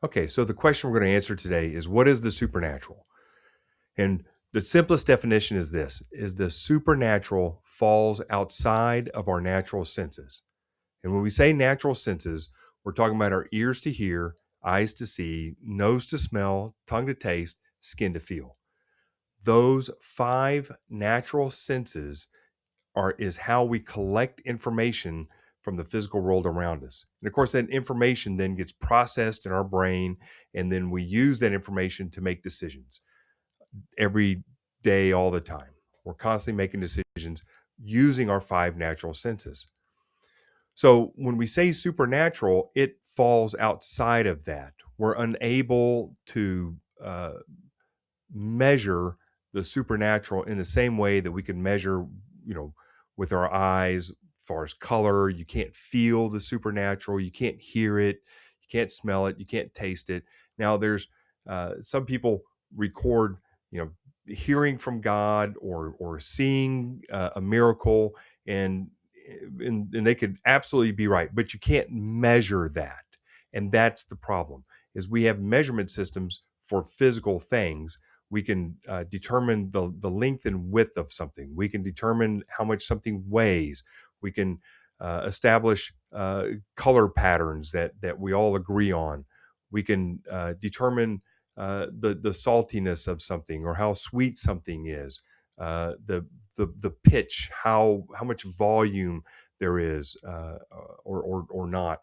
Okay, so the question we're going to answer today is, what is the supernatural? And the simplest definition is this: is the supernatural falls outside of our natural senses. And when we say natural senses, we're talking about our ears to hear, eyes to see, nose to smell, tongue to taste, skin to feel. Those five natural senses is how we collect information from the physical world around us. And of course, that information then gets processed in our brain, and then we use that information to make decisions every day, all the time. We're constantly making decisions using our five natural senses. So when we say supernatural, it falls outside of that. We're unable to measure the supernatural in the same way that we can measure, with our eyes. As far as color, you can't feel the supernatural, you can't hear it, you can't smell it, you can't taste it. Now, there's some people record, hearing from God or seeing a miracle, and, and they could absolutely be right, but you can't measure that, and that's the problem. Is we have measurement systems for physical things. We can determine the length and width of something. We can determine how much something weighs. We can establish color patterns that we all agree on. We can determine the saltiness of something, or how sweet something is, the pitch, how much volume there is, or not.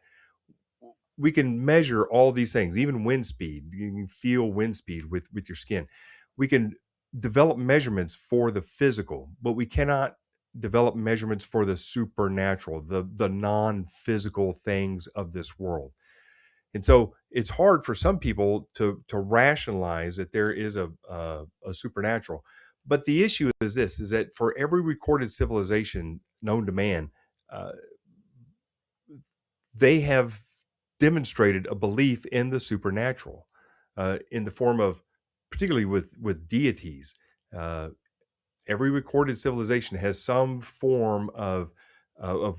We can measure all these things, even wind speed. You can feel wind speed with your skin. We can develop measurements for the physical, but we cannot develop measurements for the supernatural, the non-physical things of this world. And so it's hard for some people to rationalize that there is a supernatural. But the issue is this: is that for every recorded civilization known to man, uh, they have demonstrated a belief in the supernatural, in the form of, particularly with deities. Uh, every recorded civilization has some form of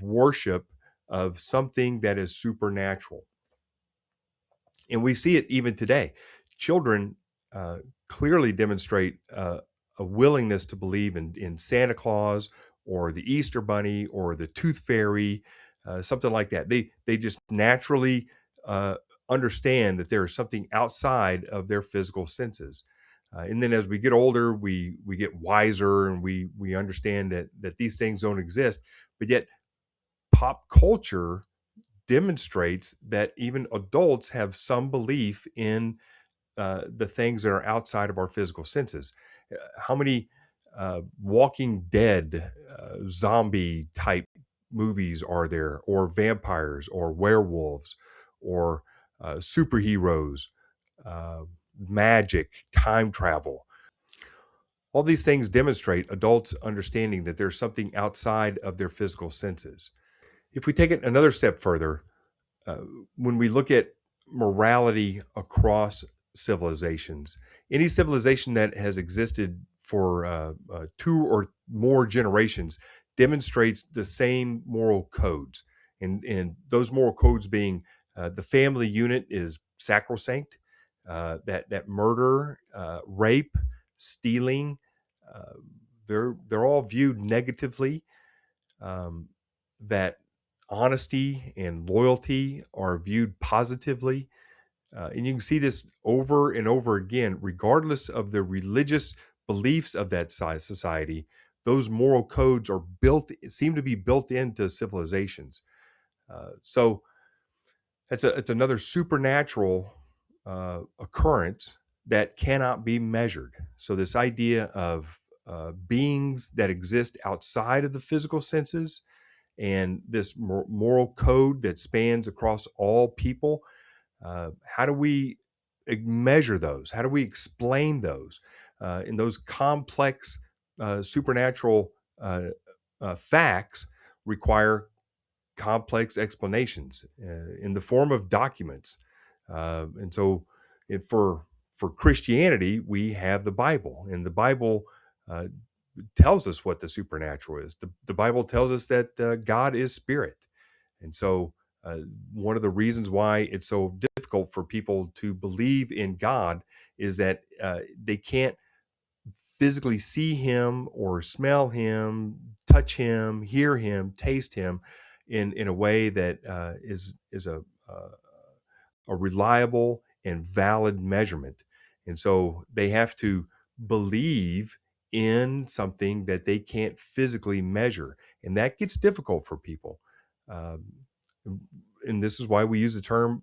worship of something that is supernatural, and we see it even today. Children uh, clearly demonstrate a willingness to believe in Santa Claus, or the Easter Bunny, or the Tooth Fairy, something like that. They just naturally uh, understand that there is something outside of their physical senses. And then as we get older, we get wiser, and we understand that these things don't exist. But yet, pop culture demonstrates that even adults have some belief in the things that are outside of our physical senses. How many Walking Dead zombie type movies are there, or vampires, or werewolves, or superheroes, uh, magic, time travel? All these things demonstrate adults understanding that there's something outside of their physical senses. If we take it another step further, uh, when we look at morality across civilizations, any civilization that has existed for two or more generations demonstrates the same moral codes. And those moral codes being, the family unit is sacrosanct, that murder, rape, stealing, uh, they're all viewed negatively, um, that honesty and loyalty are viewed positively. And you can see this over and over again, regardless of the religious beliefs of that society. Those moral codes are seem to be built into civilizations. So it's another supernatural occurrence that cannot be measured. So this idea of beings that exist outside of the physical senses, and this moral code that spans across all people, how do we measure those? How do we explain those? In those complex supernatural facts require complex explanations in the form of documents. And so, for Christianity, we have the Bible, and the Bible uh, tells us what the supernatural is. The Bible tells us that God is spirit, and so Uh, One of the reasons why it's so difficult for people to believe in God is that they can't physically see him or smell him, touch him, hear him, taste him in a way that is a reliable and valid measurement. And so they have to believe in something that they can't physically measure, and that gets difficult for people. Um, and this is why we use the term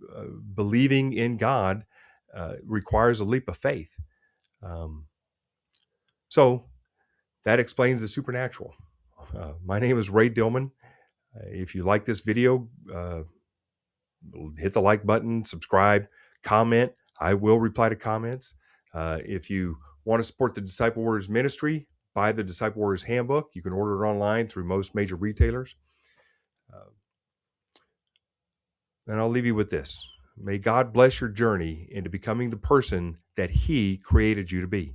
believing in God requires a leap of faith. Um, so that explains the supernatural. My name is Ray Dillman. If you like this video, hit the like button, subscribe, comment. I will reply to comments. If you want to support the Disciple Warriors ministry, buy the Disciple Warriors handbook. You can order it online through most major retailers. Uh, and I'll leave you with this. May God bless your journey into becoming the person that He created you to be.